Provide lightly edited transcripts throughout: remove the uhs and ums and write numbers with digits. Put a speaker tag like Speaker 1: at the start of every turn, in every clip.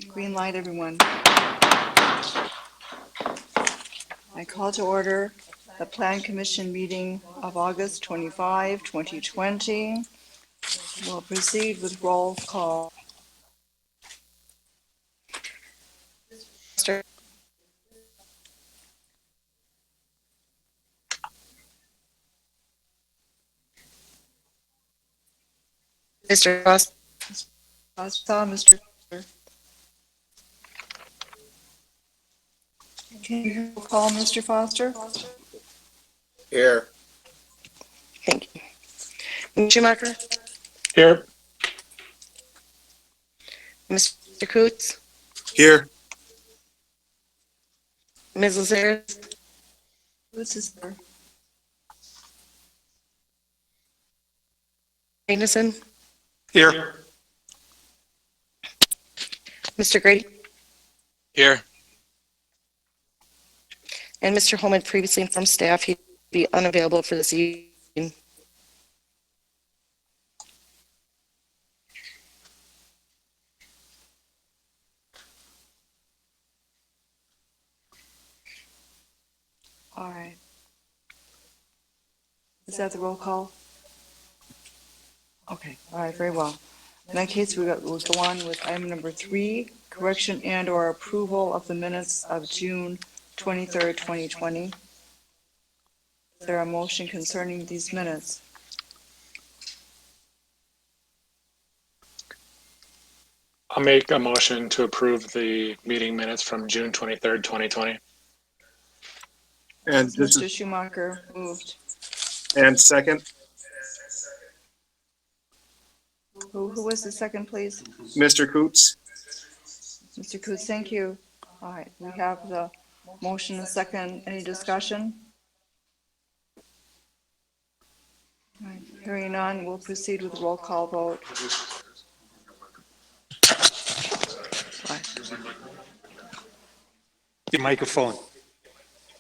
Speaker 1: Green light, everyone. I call to order the Plan Commission meeting of August 25, 2020. We'll proceed with roll call.
Speaker 2: Mr. Foster.
Speaker 1: Mr. Can you call Mr. Foster?
Speaker 3: Here.
Speaker 2: Thank you. Mr. Schumacher.
Speaker 3: Here.
Speaker 2: Mr. Coots.
Speaker 3: Here.
Speaker 2: Ms. Lazares.
Speaker 1: Who's this?
Speaker 2: Magnuson.
Speaker 3: Here.
Speaker 2: Mr. Grady.
Speaker 3: Here.
Speaker 2: And Mr. Holman, previously informed staff he'd be unavailable for this evening.
Speaker 1: All right. Is that the roll call? Okay, all right, very well. In that case, we'll go on with item number 3, correction and or approval of the minutes of June 23rd, 2020. Is there a motion concerning these minutes?
Speaker 4: I'll make a motion to approve the meeting minutes from June 23rd, 2020.
Speaker 3: And this
Speaker 1: Mr.
Speaker 3: is,
Speaker 1: Schumacher moved.
Speaker 3: and second,
Speaker 1: Who was the second, please?
Speaker 3: Mr. Coots.
Speaker 1: Mr. Coots, thank you. All right, we have the motion and second. Any discussion? All right, hearing none, we'll proceed with roll call vote.
Speaker 5: The microphone.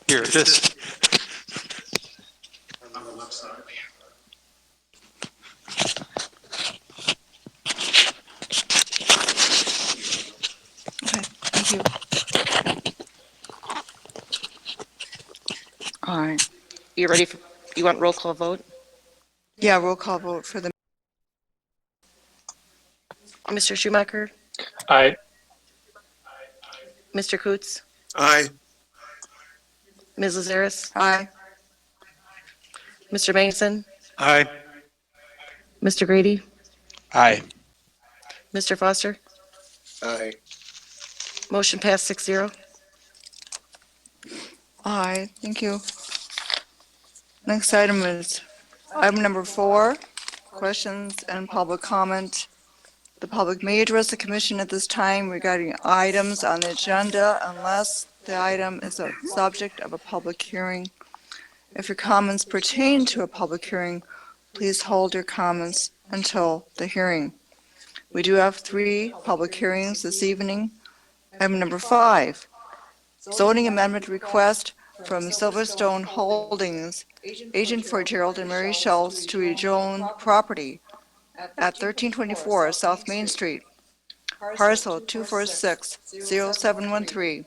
Speaker 5: Here, this.
Speaker 1: Okay, thank you. All right.
Speaker 2: You ready for, you want roll call vote?
Speaker 1: Yeah, roll call vote for the,
Speaker 2: Mr. Schumacher.
Speaker 4: Aye.
Speaker 2: Mr. Coots.
Speaker 3: Aye.
Speaker 2: Ms. Lazares.
Speaker 1: aye.
Speaker 2: Mr. Magnuson.
Speaker 5: Aye.
Speaker 2: Mr. Grady.
Speaker 5: Aye.
Speaker 2: Mr. Foster.
Speaker 3: Aye.
Speaker 2: Motion passed 6-0.
Speaker 1: Aye, thank you. Next item is item number 4, questions and public comment. The public may address the commission at this time regarding items on the agenda unless the item is a subject of a public hearing. If your comments pertain to a public hearing, please hold your comments until the hearing. We do have 3 public hearings this evening. Item number 5, zoning amendment request from Silverstone Holdings, agent for Jerald and Mary Schultz, to rezone property at 1324 South Main Street, parcel 246-0713,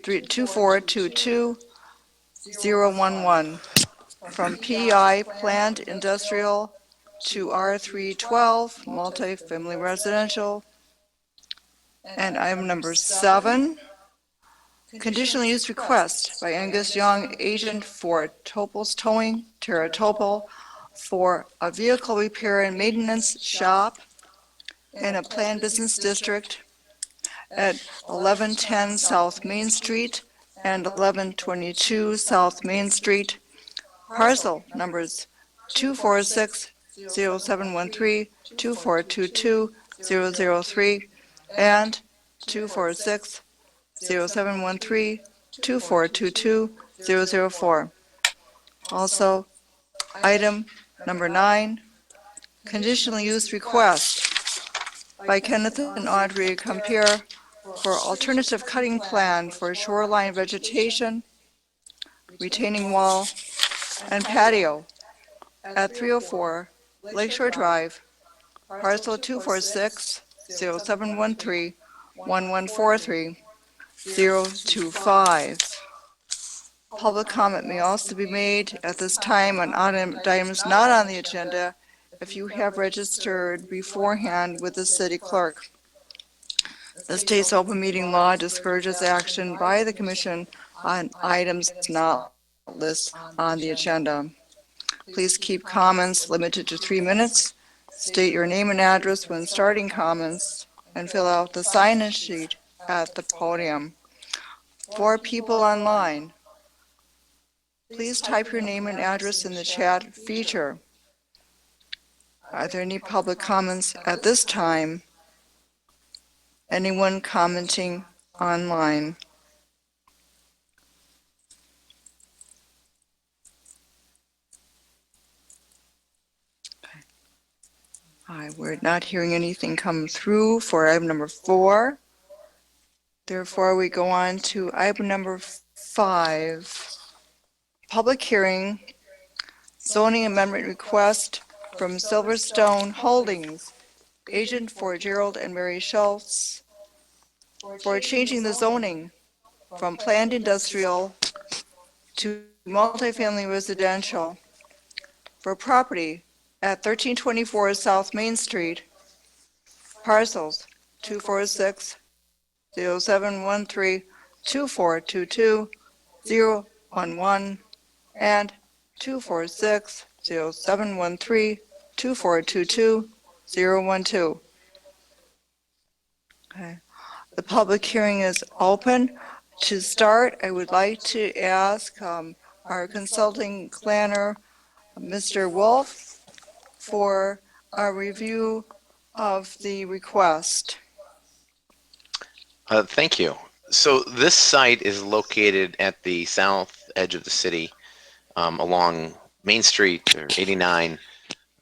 Speaker 1: 2422-011, from PI Planned Industrial to R312 Multifamily Residential. And item number 7, Conditional Use Request by Angus-Young, agent for Topel's Towing, Terra Topel, for a vehicle repair and maintenance shop in a planned business district at 1110 South Main Street and 1122 South Main Street, parcel numbers 246-0713, 2422-003, and 246-0713, 2422-004. Also, item number 9, conditional use request by Kenneth and Audrey Compere for alternative cutting plan for shoreline vegetation, retaining wall, and patio at 304 Lakeshore Drive, parcel 246-0713, 1143-025. Public comment may also be made at this time on items not on the agenda if you have registered beforehand with the city clerk. The state's open meeting law discourages action by the commission on items not listed on the agenda. Please keep comments limited to 3 minutes. State your name and address when starting comments, and fill out the sign-in sheet at the podium. For people online, please type your name and address in the chat feature. Are there any public comments at this time? Anyone commenting online? We're not hearing anything come through for item number 4. Therefore, we go on to item number 5. Public hearing, zoning amendment request from Silverstone Holdings, agent for Jerald and Mary Schultz, for changing the zoning from planned industrial to multifamily residential for property at 1324 South Main Street, parcels 246-0713-2422-011 and 246-0713-2422-012. Okay. The public hearing is open. To start, I would like to ask our consulting planner, Mr. Wolf, for a review of the request.
Speaker 6: Thank you. So this site is located at the south edge of the city, along Main Street or 89,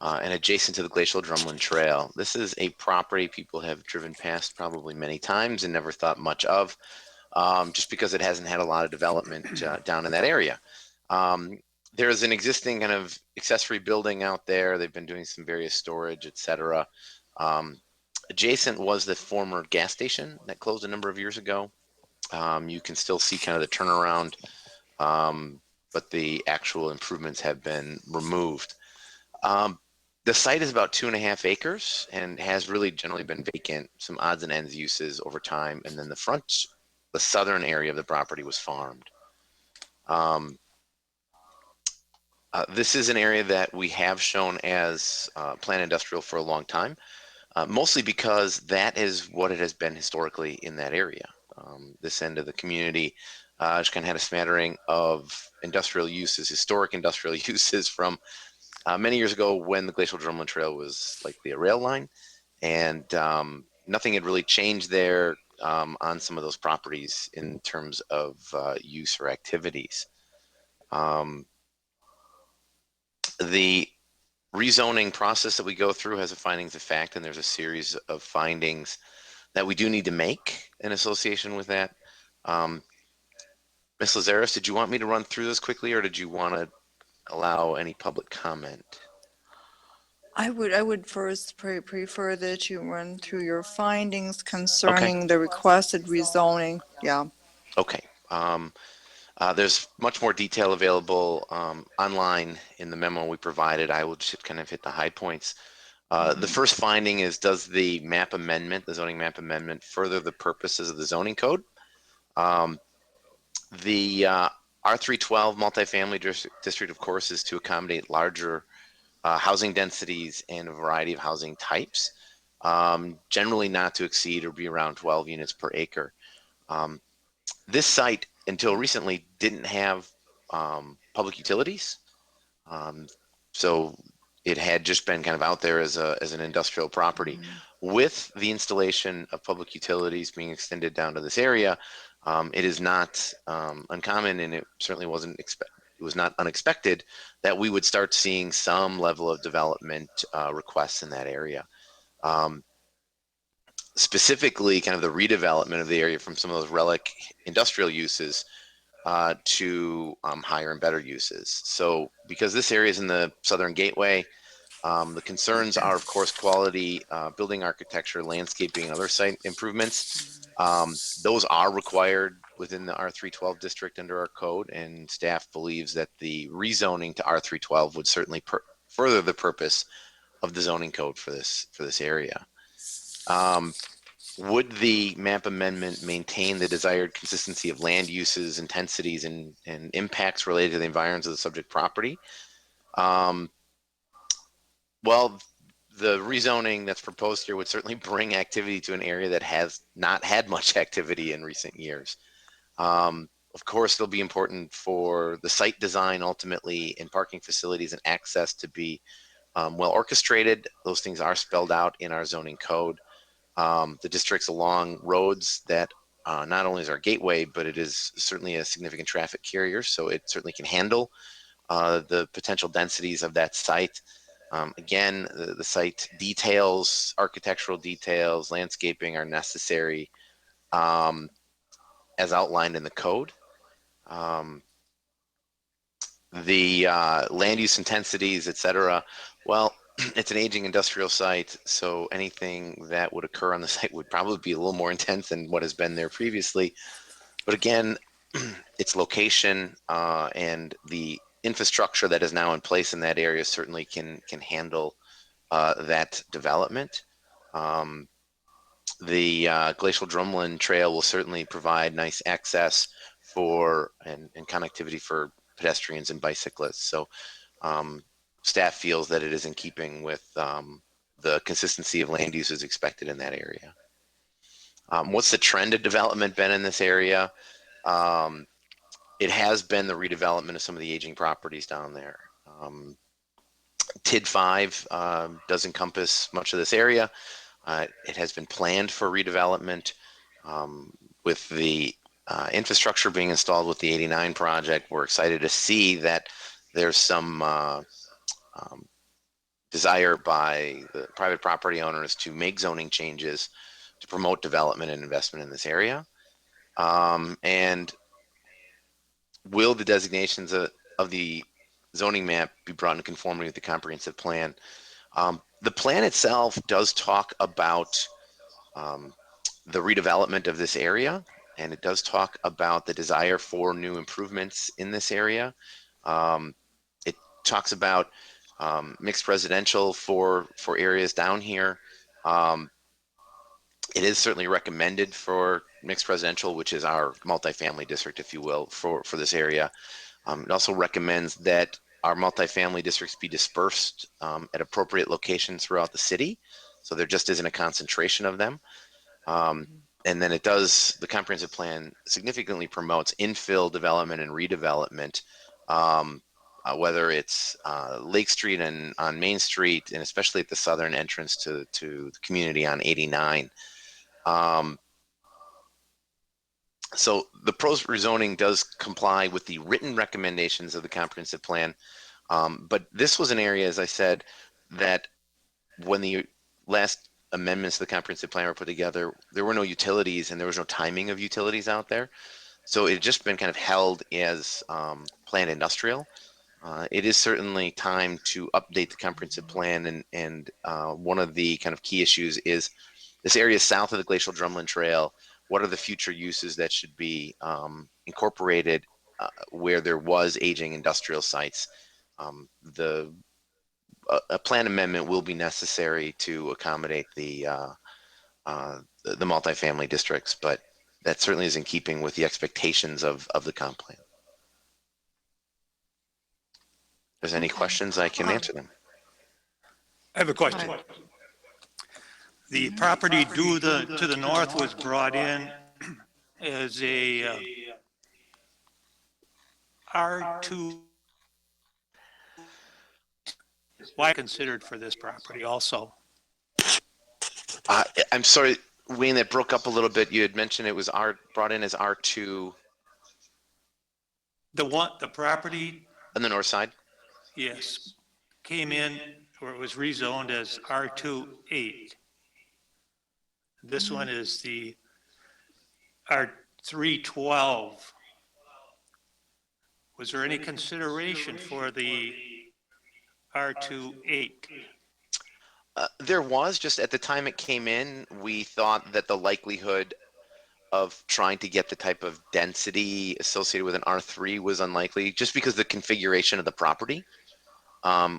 Speaker 6: and adjacent to the Glacial Drumlin Trail. This is a property people have driven past probably many times and never thought much of, just because it hasn't had a lot of development down in that area. There is an existing kind of accessory building out there. They've been doing some various storage, etc. Adjacent was the former gas station that closed a number of years ago. You can still see kind of the turnaround, but the actual improvements have been removed. The site is about 2.5 acres and has really generally been vacant, some odds and ends uses over time. And then the southern area of the property was farmed. This is an area that we have shown as planned industrial for a long time, mostly because that is what it has been historically in that area. This end of the community just kind of had a smattering of industrial uses, historic industrial uses from many years ago when the Glacial Drumlin Trail was likely a rail line, and nothing had really changed there on some of those properties in terms of use or activities. The rezoning process that we go through has a findings of fact, and there's a series of findings that we do need to make in association with that. Ms. Lazaris, did you want me to run through this quickly, or did you want to allow any public comment?
Speaker 1: I would first prefer that you run through your findings concerning the requested rezoning. Yeah.
Speaker 6: Okay. There's much more detail available online in the memo we provided. I will just kind of hit the high points. The first finding is, does the map amendment, the zoning map amendment, further the purposes of the zoning code? The R312 multifamily district, of course, is to accommodate larger housing densities and a variety of housing types, generally not to exceed or be around 12 units per acre. This site, until recently, didn't have public utilities. So it had just been kind of out there as an industrial property. With the installation of public utilities being extended down to this area, it is not uncommon, and it certainly was not unexpected that we would start seeing some level of development requests in that area. Specifically, kind of the redevelopment of the area from some of those relic industrial uses to higher and better uses. So because this area is in the Southern Gateway, the concerns are, of course, quality, building architecture, landscaping, and other site improvements. Those are required within the R312 district under our code, and staff believes that the rezoning to R312 would certainly further the purpose of the zoning code for this area. Would the map amendment maintain the desired consistency of land uses, intensities, and impacts related to the environs of the subject property? Well, the rezoning that's proposed here would certainly bring activity to an area that has not had much activity in recent years. Of course, it'll be important for the site design ultimately, and parking facilities and access to be well orchestrated. Those things are spelled out in our zoning code. The district's along roads that not only is our gateway, but it is certainly a significant traffic carrier, so it certainly can handle the potential densities of that site. Again, the site details, architectural details, landscaping are necessary as outlined in the code. The land use intensities, et cetera, well, it's an aging industrial site, so anything that would occur on the site would probably be a little more intense than what has been there previously. But again, its location and the infrastructure that is now in place in that area certainly can handle that development. The Glacial Drumlin Trail will certainly provide nice access for and connectivity for pedestrians and bicyclists. So staff feels that it is in keeping with the consistency of land uses expected in that area. What's the trend of development been in this area? It has been the redevelopment of some of the aging properties down there. TID 5 does encompass much of this area. It has been planned for redevelopment with the infrastructure being installed with the 89 project. We're excited to see that there's some desire by the private property owners to make zoning changes to promote development and investment in this area. And will the designations of the zoning map be brought into conformity with the comprehensive plan? The plan itself does talk about the redevelopment of this area, and it does talk about the desire for new improvements in this area. It talks about mixed residential for areas down here. It is certainly recommended for mixed residential, which is our multifamily district, if you will, for this area. It also recommends that our multifamily districts be dispersed at appropriate locations throughout the city, so there just isn't a concentration of them. And then the comprehensive plan significantly promotes infill development and redevelopment, whether it's Lake Street and on Main Street, and especially at the southern entrance to the community on 89. So the proposed rezoning does comply with the written recommendations of the comprehensive plan. But this was an area, as I said, that when the last amendments to the comprehensive plan were put together, there were no utilities and there was no timing of utilities out there. So it had just been kind of held as planned industrial. It is certainly time to update the comprehensive plan, and one of the kind of key issues is this area south of the Glacial Drumlin Trail. What are the future uses that should be incorporated where there was aging industrial sites? A plan amendment will be necessary to accommodate the multifamily districts, but that certainly is in keeping with the expectations of the comp plan. If there's any questions, I can answer them.
Speaker 5: I have a question.
Speaker 1: Right.
Speaker 5: The property to the north was brought in as a R2. Why considered for this property also?
Speaker 6: I'm sorry, Wayne, that broke up a little bit. You had mentioned it was brought in as R2
Speaker 5: The property,
Speaker 6: on the north side.
Speaker 5: yes, came in, or it was rezoned as R28. This one is the R312. Was there any consideration for the R28?
Speaker 6: There was, just at the time it came in, we thought that the likelihood of trying to get the type of density associated with an R3 was unlikely, just because the configuration of the property.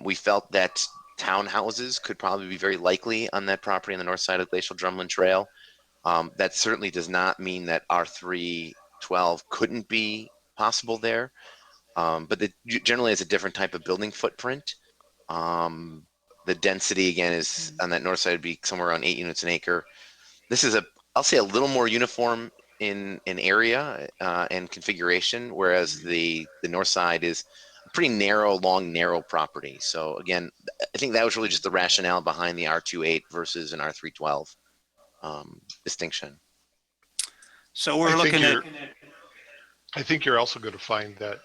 Speaker 6: We felt that townhouses could probably be very likely on that property on the north side of Glacial Drumlin Trail. That certainly does not mean that R312 couldn't be possible there, but generally it's a different type of building footprint. The density again is on that north side would be somewhere around 8 units an acre. This is I'll say a little more uniform in area and configuration, whereas the north side is a pretty narrow, narrow property. So again, I think that was really just the rationale behind the R28 versus an R312 distinction.
Speaker 5: So we're looking at,
Speaker 7: I think you're also going to find that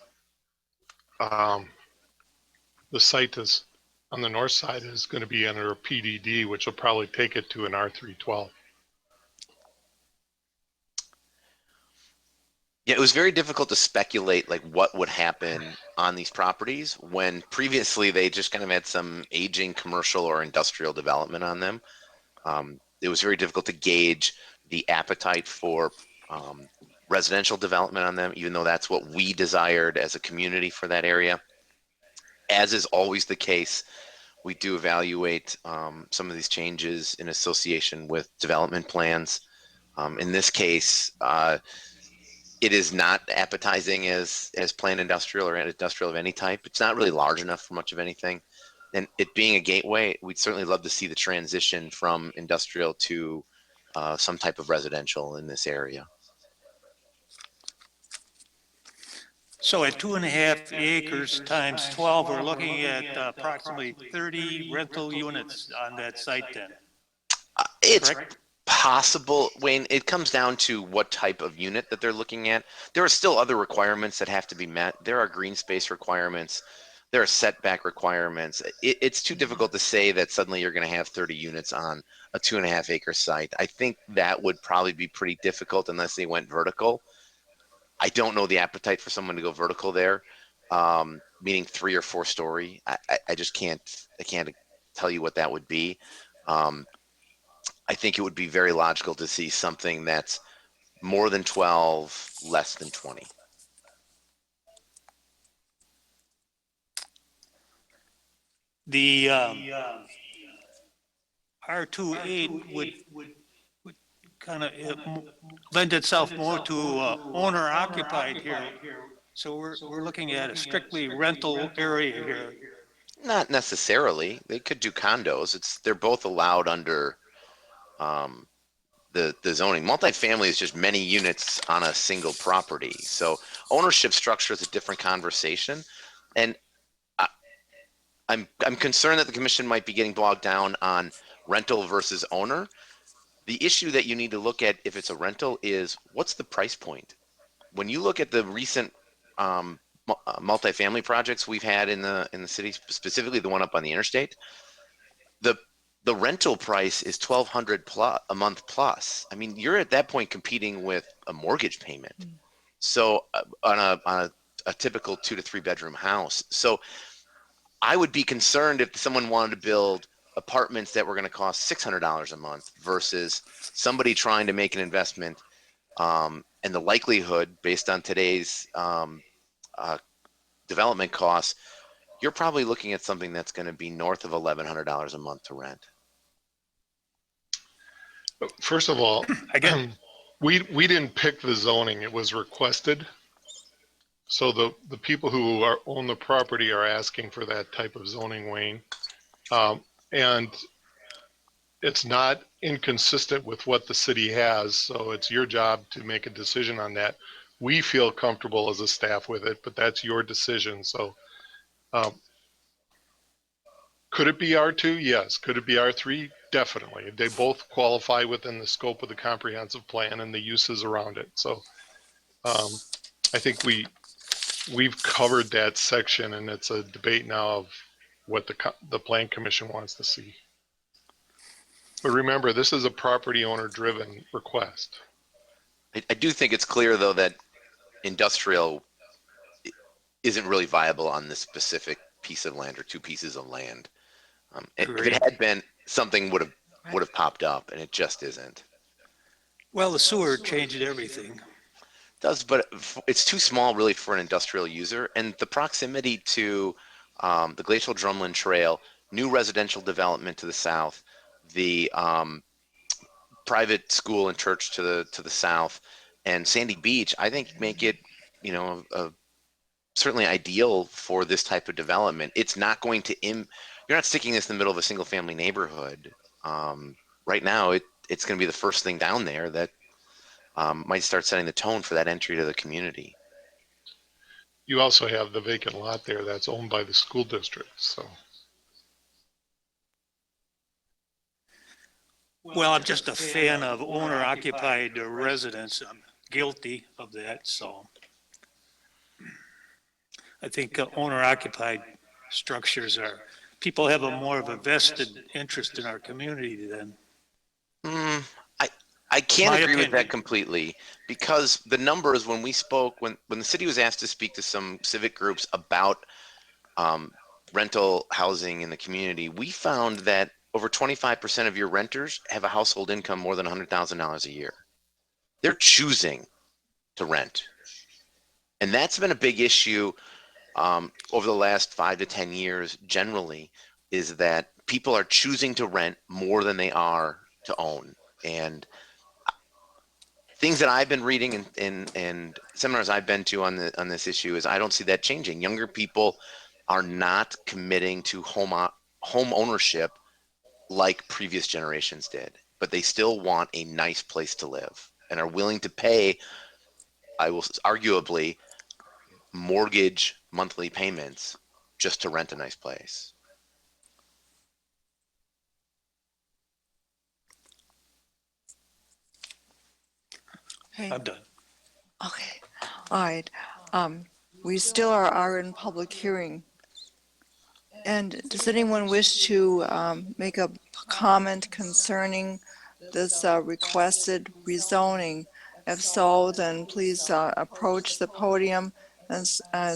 Speaker 7: the site is on the north side is going to be under a PDD, which will probably take it to an R312.
Speaker 6: Yeah, it was very difficult to speculate like what would happen on these properties when previously they just kind of had some aging commercial or industrial development on them. It was very difficult to gauge the appetite for residential development on them, even though that's what we desired as a community for that area. As is always the case, we do evaluate some of these changes in association with development plans. In this case, it is not appetizing as planned industrial or industrial of any type. It's not really large enough for much of anything. And it being a gateway, we'd certainly love to see the transition from industrial to some type of residential in this area.
Speaker 5: so at 2.5 acres times 12, we're looking at approximately 30 rental units on that site then.
Speaker 6: It's
Speaker 5: Correct?
Speaker 6: possible, Wayne. It comes down to what type of unit that they're looking at. There are still other requirements that have to be met. There are green space requirements. There are setback requirements. It's too difficult to say that suddenly you're going to have 30 units on a 2.5 acre site. I think that would probably be pretty difficult unless they went vertical. I don't know the appetite for someone to go vertical there, meaning 3 or 4 story. I just can't tell you what that would be. I think it would be very logical to see something that's more than 12, less than 20.
Speaker 5: The R28 would kind of lend itself more to owner occupied here. So we're looking at a strictly rental area here.
Speaker 6: Not necessarily. They could do condos. They're both allowed under the zoning. Multifamily is just many units on a single property. So ownership structure is a different conversation. And I'm concerned that the commission might be getting bogged down on rental versus owner. The issue that you need to look at if it's a rental is what's the price point. When you look at the recent multifamily projects we've had in the city, specifically the one up on the interstate, the rental price is $1,200 a month plus. I mean, you're at that point competing with a mortgage payment. So on a typical 2 to 3 bedroom house. So I would be concerned if someone wanted to build apartments that were going to cost $600 a month versus somebody trying to make an investment, and the likelihood based on today's development costs, you're probably looking at something that's going to be north of $1,100 a month to rent.
Speaker 7: First of all,
Speaker 5: Again,
Speaker 7: we didn't pick the zoning, it was requested. So the people who own the property are asking for that type of zoning, Wayne. And it's not inconsistent with what the city has, so it's your job to make a decision on that. We feel comfortable as a staff with it, but that's your decision. So could it be R2? Yes. Could it be R3? Definitely. They both qualify within the scope of the comprehensive plan and the uses around it. So I think we've covered that section, and it's a debate now of what the plan commission wants to see. But remember, this is a property owner driven request.
Speaker 6: I do think it's clear though that industrial isn't really viable on this specific piece of land or 2 pieces of land. If it had been, something would have popped up, and it just isn't.
Speaker 5: Well, the sewer changed everything.
Speaker 6: Does, but it's too small really for an industrial user, and the proximity to the Glacial Drumlin Trail, new residential development to the south, the private school and church to the south, and Sandy Beach, I think make it, certainly ideal for this type of development. It's not going to you're not sticking this in the middle of a single family neighborhood. Right now, it's going to be the first thing down there that might start setting the tone for that entry to the community.
Speaker 7: You also have the vacant lot there that's owned by the school district, so.
Speaker 5: Well, I'm just a fan of owner-occupied residence. I'm guilty of that, so I think owner-occupied structures people have more of a vested interest in our community than.
Speaker 6: I can't
Speaker 5: My
Speaker 6: agree with that
Speaker 5: opinion.
Speaker 6: completely, because the numbers, when we spoke, when the city was asked to speak to some civic groups about rental housing in the community, we found that over 25% of your renters have a household income more than $100,000 a year. They're choosing to rent. And that's been a big issue over the last 5 to 10 years generally, is that people are choosing to rent more than they are to own. And things that I've been reading and seminars I've been to on this issue is I don't see that changing. Younger people are not committing to home ownership like previous generations did, but they still want a nice place to live and are willing to pay, I will arguably, mortgage monthly payments just to rent a nice place.
Speaker 1: Okay.
Speaker 5: I'm done.
Speaker 1: Okay, all right. We still are in public hearing. And does anyone wish to make a comment concerning this requested rezoning? If so, then please approach the podium and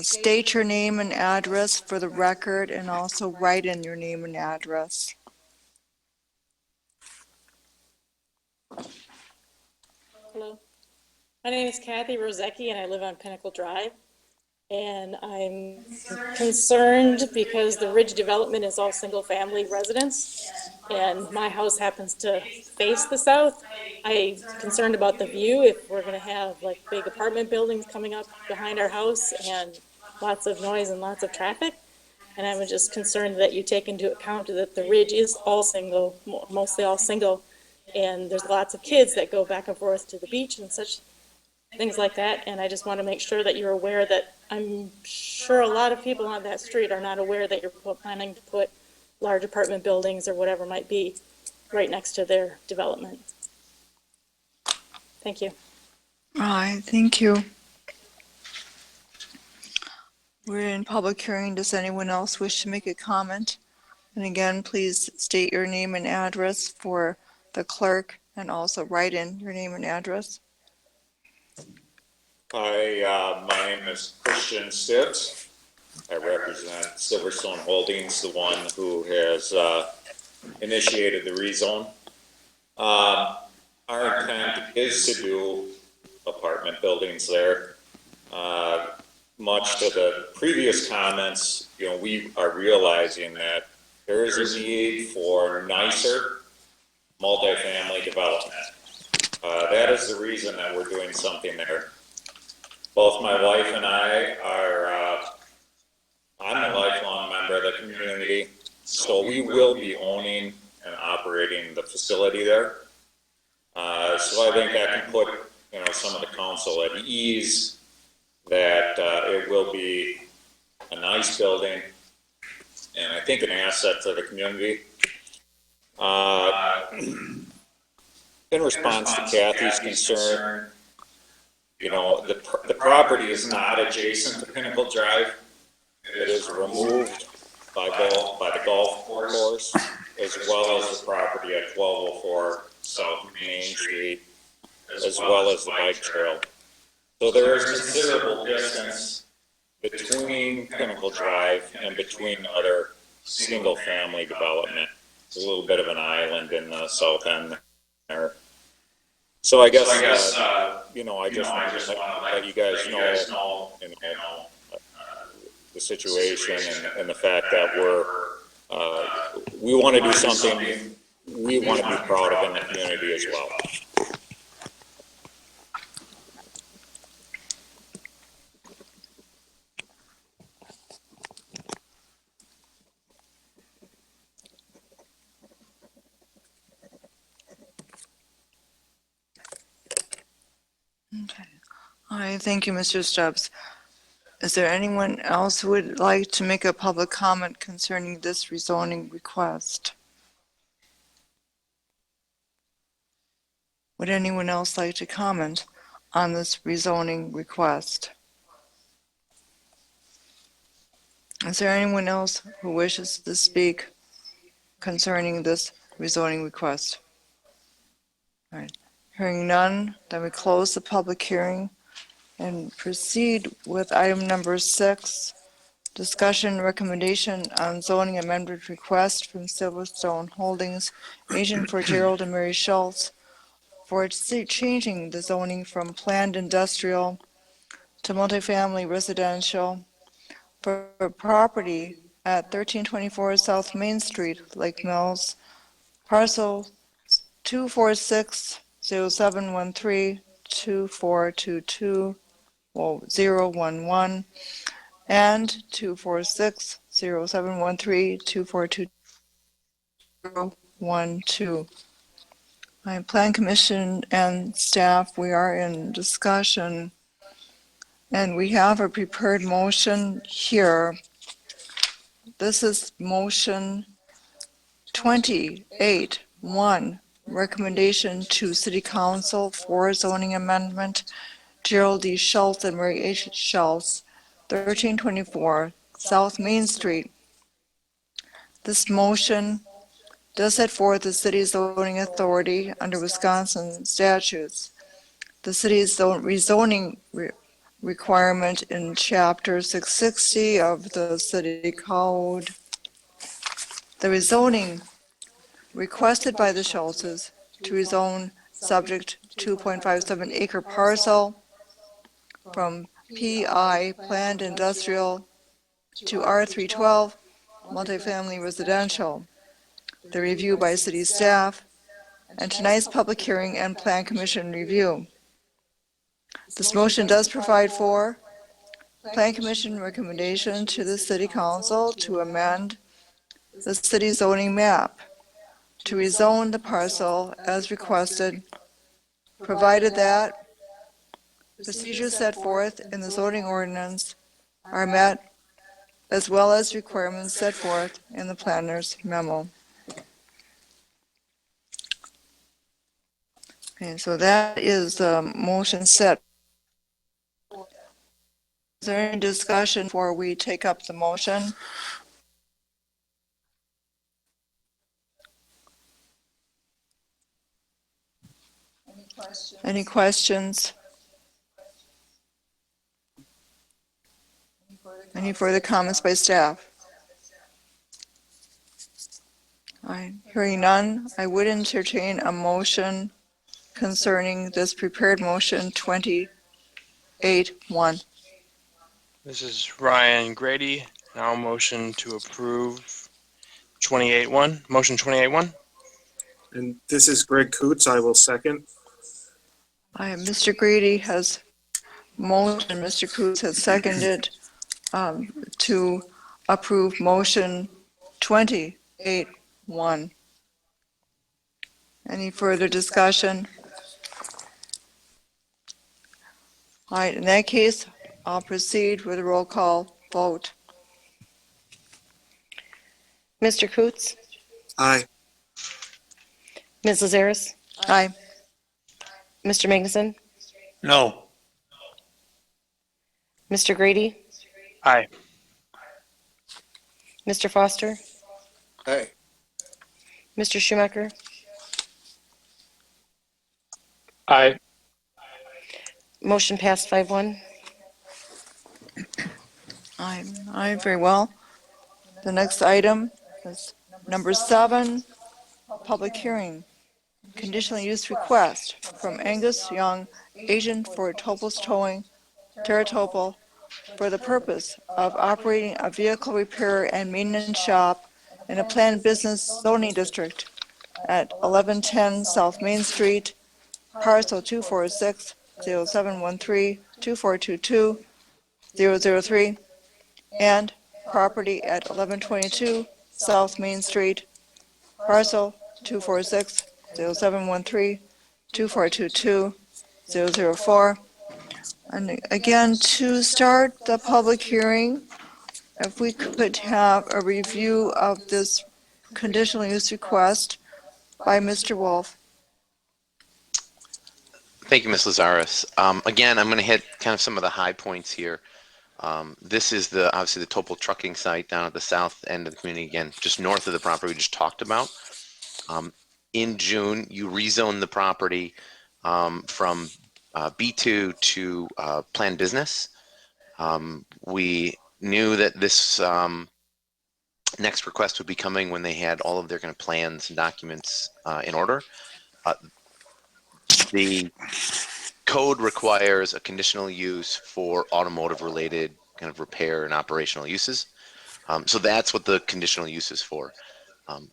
Speaker 1: state your name and address for the record, and also write in your name and address.
Speaker 8: Hello, my name is Kathy Rozecki and I live on Pinnacle Drive. And I'm concerned because the Ridge development is all single-family residence, and my house happens to face the south. I'm concerned about the view, if we're gonna have like big apartment buildings coming up behind our house and lots of noise and lots of traffic. And I was just concerned that you take into account that the Ridge is all single, mostly all single, and there's lots of kids that go back and forth to the beach and such things like that. And I just want to make sure that you're aware that I'm sure a lot of people on that street are not aware that you're planning to put large apartment buildings or whatever might be right next to their development. Thank you.
Speaker 1: All right, thank you. We're in public hearing. Does anyone else wish to make a comment? And again, please state your name and address for the clerk, and also write in your name and address.
Speaker 9: Hi, my name is Christian Stitz. I represent Silverstone Holdings, the one who has initiated the rezone. Our intent is to do apartment buildings there. Much to the previous comments, we are realizing that there is a need for nicer multifamily development. That is the reason that we're doing something there. Both my wife and I I'm a lifelong member of the community, so we will be owning and operating the facility there. So I think that can put, some of the council at ease that it will be a nice building and I think an asset to the community. In response to Kathy's concern, the property is not adjacent to Pinnacle Drive. It is removed by the golf course, as well as the property at 1204 South Main Street, as well as the bike trail. So there is considerable distance between Pinnacle Drive and between other single-family development. It's a little bit of an island in the south end there. So I guess, you know, I just want to let you guys know, the situation and the fact that we want to do something we want to be proud of in the community as well.
Speaker 1: Okay. All right, thank you, Mr. Stubbs. Is there anyone else who would like to make a public comment concerning this rezoning request? Would anyone else like to comment on this rezoning request? Is there anyone else who wishes to speak concerning this rezoning request? All right. Hearing none, then we close the public hearing and proceed with item number 6, discussion recommendation on zoning amendment request from Silverstone Holdings, agent for Jerald and Mary Schultz, for changing the zoning from planned industrial to multifamily residential for property at 1324 South Main Street, Lake Mills, parcel 246-0713-2422-011 and 246-0713-2422-012. My Plan Commission and staff, we are in discussion, and we have a prepared motion here. This is motion 28-1, recommendation to City Council for zoning amendment, Jerald D. Schultz and Mary H. Schultz, 1324 South Main Street. This motion does set forth the city's zoning authority under Wisconsin statutes. The city's rezoning requirement in Chapter 660 of the City Code. The rezoning requested by the Schultzes to rezone subject 2.57 acre parcel from PI, planned industrial, to R312, multifamily residential. The review by city staff, and tonight's public hearing and Plan Commission review. This motion does provide for Plan Commission recommendation to the City Council to amend the city zoning map to rezone the parcel as requested, provided that procedures set forth in the zoning ordinance are met, as well as requirements set forth in the planner's memo. Okay, so that is the motion set. Is there any discussion before we take up the motion? Any questions? Any further comments by staff? All right, hearing none, I would entertain a motion concerning this prepared motion 28-1.
Speaker 10: This is Ryan Grady. Now motion to approve 28-1. Motion 28-1.
Speaker 3: And this is Greg Coots. I will second.
Speaker 1: Mr. Grady has motion, Mr. Coots has seconded to approve motion 28-1. Any further discussion? All right, in that case, I'll proceed with a roll call vote.
Speaker 2: Mr. Coots?
Speaker 3: Aye.
Speaker 2: Ms. Lazaris?
Speaker 1: Aye.
Speaker 2: Mr. Magnuson?
Speaker 5: No.
Speaker 2: Mr. Grady?
Speaker 10: Aye.
Speaker 2: Mr. Foster?
Speaker 3: Aye.
Speaker 2: Mr. Schumacher?
Speaker 4: Aye.
Speaker 2: Motion passed 5-1.
Speaker 1: Aye, very well. The next item is number 7, public hearing. conditional use request from Angus-Young, agent for Topel's Towing, Topel, for the purpose of operating a vehicle repair and maintenance shop in a planned business zoning district at 1110 South Main Street, parcel 246-0713-2422-003, and property at 1122 South Main Street, parcel 246-0713-2422-004. And again, to start the public hearing, if we could have a review of this conditional use request by Mr. Wolf.
Speaker 6: Thank you, Ms. Lazaris. Again, I'm going to hit kind of some of the high points here. This is obviously the Topel trucking site down at the south end of the community, again, just north of the property we just talked about. In June, you rezoned the property from B2 to planned business. We knew that this next request would be coming when they had all of their kind of plans and documents in order. The code requires a conditional use for automotive related kind of repair and operational uses. So that's what the conditional use is for.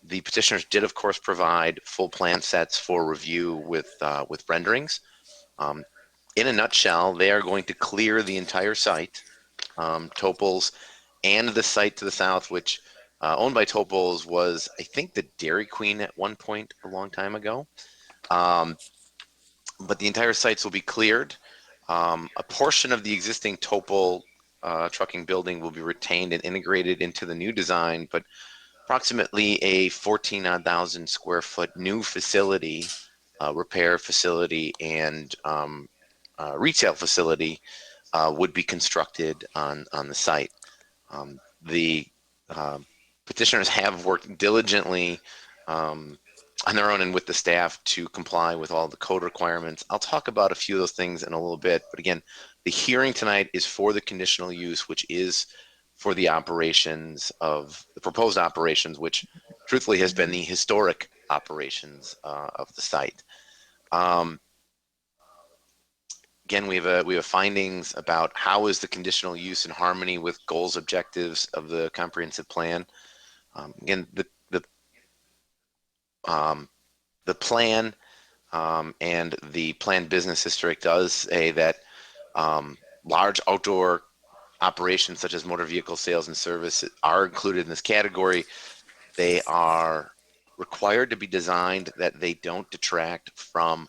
Speaker 6: The petitioners did, of course, provide full plan sets for review with renderings. In a nutshell, they are going to clear the entire site, Topel's, and the site to the south, which owned by Topel's was, I think, the Dairy Queen at one point a long time ago. But the entire sites will be cleared. A portion of the existing Topel trucking building will be retained and integrated into the new design, but approximately a 14,000 square foot new facility, repair facility, and retail facility would be constructed on the site. The petitioners have worked diligently on their own and with the staff to comply with all the code requirements. I'll talk about a few of those things in a little bit, but again, the hearing tonight is for the conditional use, which is for the operations of the proposed operations, which truthfully has been the historic operations of the site. Again, we have findings about how is the conditional use in harmony with goals, objectives of the comprehensive plan. Again, the plan and the planned business district does say that large outdoor operations such as motor vehicle sales and service are included in this category. They are required to be designed that they don't detract from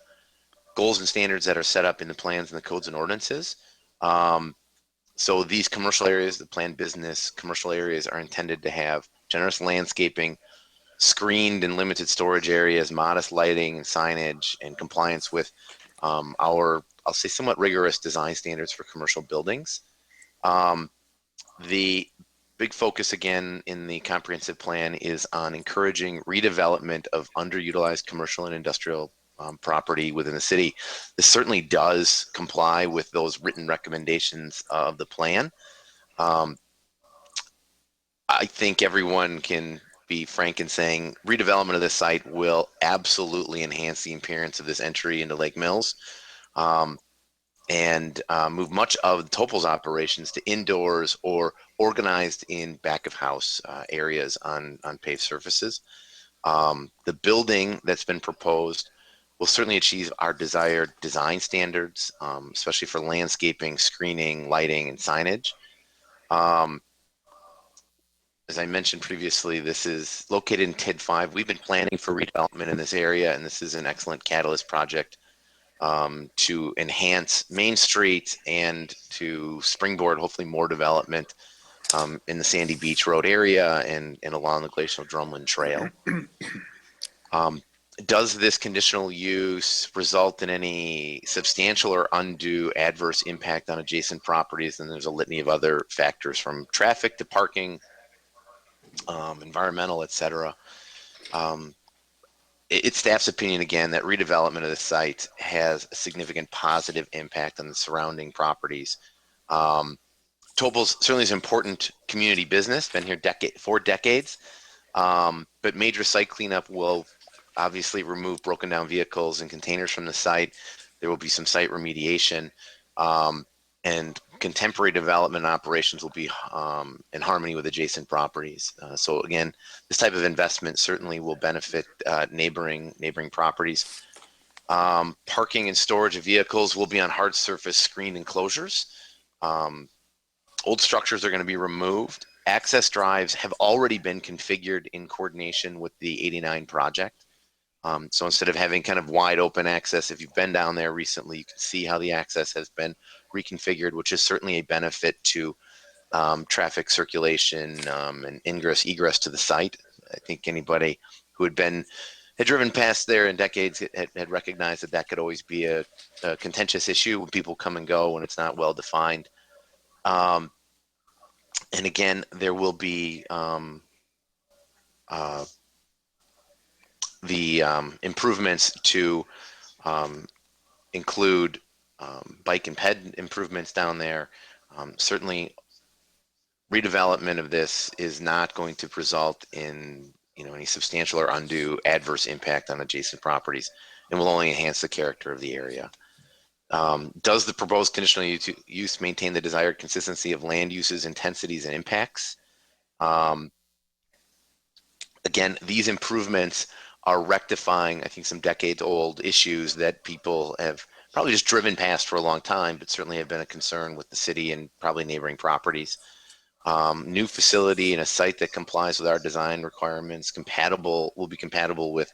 Speaker 6: goals and standards that are set up in the plans and the codes and ordinances. So these commercial areas, the planned business commercial areas, are intended to have generous landscaping, screened and limited storage areas, modest lighting and signage, and compliance with our, I'll say, somewhat rigorous design standards for commercial buildings. The big focus again in the comprehensive plan is on encouraging redevelopment of underutilized commercial and industrial property within the city. This certainly does comply with those written recommendations of the plan. I think everyone can be frank in saying redevelopment of this site will absolutely enhance the appearance of this entry into Lake Mills, and move much of Topel's operations to indoors or organized in back of house areas on paved surfaces. The building that's been proposed will certainly achieve our desired design standards, especially for landscaping, screening, lighting, and signage. As I mentioned previously, this is located in TID 5. We've been planning for redevelopment in this area, and this is an excellent catalyst project to enhance Main Street and to springboard hopefully more development in the Sandy Beach Road area and along the Glacial Drumlin Trail. Does this conditional use result in any substantial or undue adverse impact on adjacent properties? And there's a litany of other factors from traffic to parking, environmental, etc. It's staff's opinion again that redevelopment of the site has a significant positive impact on the surrounding properties. Topel's certainly is an important community business, been here for decades, but major site cleanup will obviously remove broken down vehicles and containers from the site. There will be some site remediation, and contemporary development operations will be in harmony with adjacent properties. So again, this type of investment certainly will benefit neighboring properties. Parking and storage of vehicles will be on hard surface screened enclosures. Old structures are going to be removed. Access drives have already been configured in coordination with the 89 project. So instead of having kind of wide open access, if you've been down there recently, you can see how the access has been reconfigured, which is certainly a benefit to traffic circulation and ingress egress to the site. I think anybody who had driven past there in decades had recognized that could always be a contentious issue when people come and go when it's not well defined. And again, there will be the improvements to include bike and ped improvements down there. Certainly, redevelopment of this is not going to result in any substantial or undue adverse impact on adjacent properties, and will only enhance the character of the area. Does the proposed conditional use maintain the desired consistency of land uses, intensities, and impacts? Again, these improvements are rectifying, I think, some decades-old issues that people have probably just driven past for a long time, but certainly have been a concern with the city and probably neighboring properties. New facility and a site that complies with our design requirements will be compatible with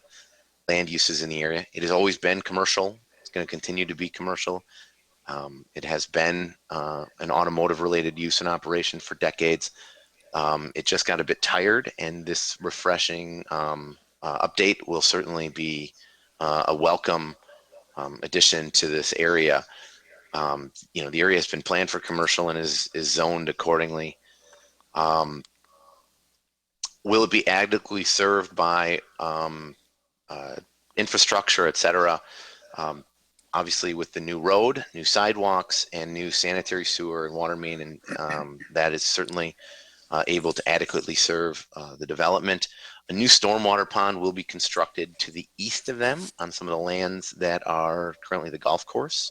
Speaker 6: land uses in the area. It has always been commercial. It's going to continue to be commercial. It has been an automotive-related use and operation for decades. It just got a bit tired, and this refreshing update will certainly be a welcome addition to this area. The area has been planned for commercial and is zoned accordingly. Will it be adequately served by infrastructure, et cetera? Obviously, with the new road, new sidewalks, and new sanitary sewer and water main, and that is certainly able to adequately serve the development. A new stormwater pond will be constructed to the east of them on some of the lands that are currently the golf course.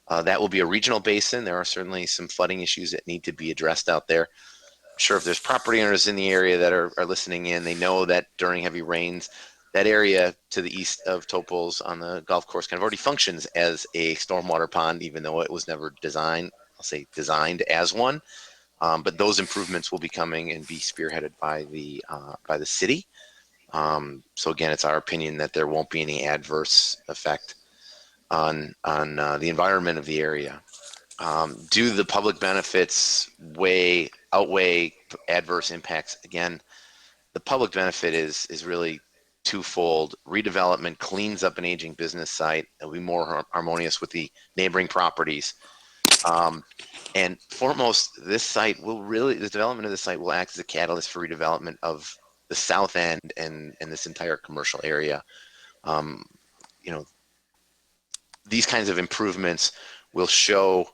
Speaker 6: That will be a regional basin. There are certainly some flooding issues that need to be addressed out there. I'm sure if there's property owners in the area that are listening in, they know that during heavy rains, that area to the east of Topel's on the golf course kind of already functions as a stormwater pond, even though it was never designed as one. But those improvements will be coming and be spearheaded by the city. So again, it's our opinion that there won't be any adverse effect on the environment of the area. Do the public benefits outweigh adverse impacts? Again, the public benefit is really twofold. Redevelopment cleans up an aging business site. It'll be more harmonious with the neighboring properties. And foremost, the development of this site will act as a catalyst for redevelopment of the south end and this entire commercial area. These kinds of improvements will show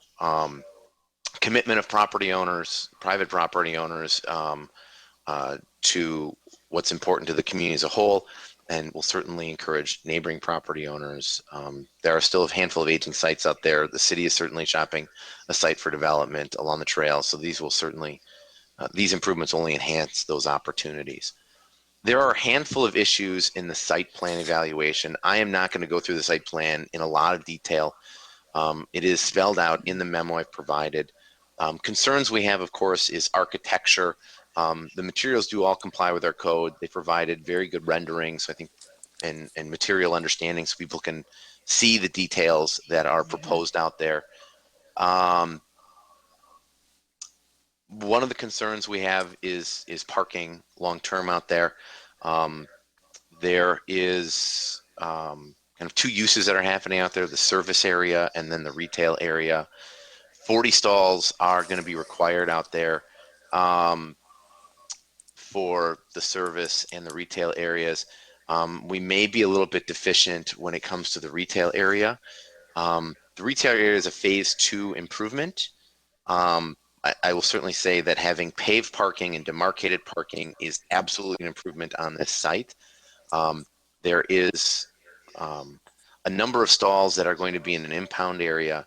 Speaker 6: commitment of private property owners, to what's important to the community as a whole, and will certainly encourage neighboring property owners. There are still a handful of aging sites out there. The city is certainly shopping a site for development along the trail, so these improvements only enhance those opportunities. There are a handful of issues in the site plan evaluation. I am not going to go through the site plan in a lot of detail. It is spelled out in the memo I've provided. Concerns we have, of course, is architecture. The materials do all comply with our code. They provided very good renderings, I think, and material understanding so people can see the details that are proposed out there. One of the concerns we have is parking long-term out there. There is kind of two uses that are happening out there, the service area and then the retail area. 40 stalls are going to be required out there for the service and the retail areas. We may be a little bit deficient when it comes to the retail area. The retail area is a phase 2 improvement. I will certainly say that having paved parking and demarcated parking is absolutely an improvement on this site. There is a number of stalls that are going to be in an impound area.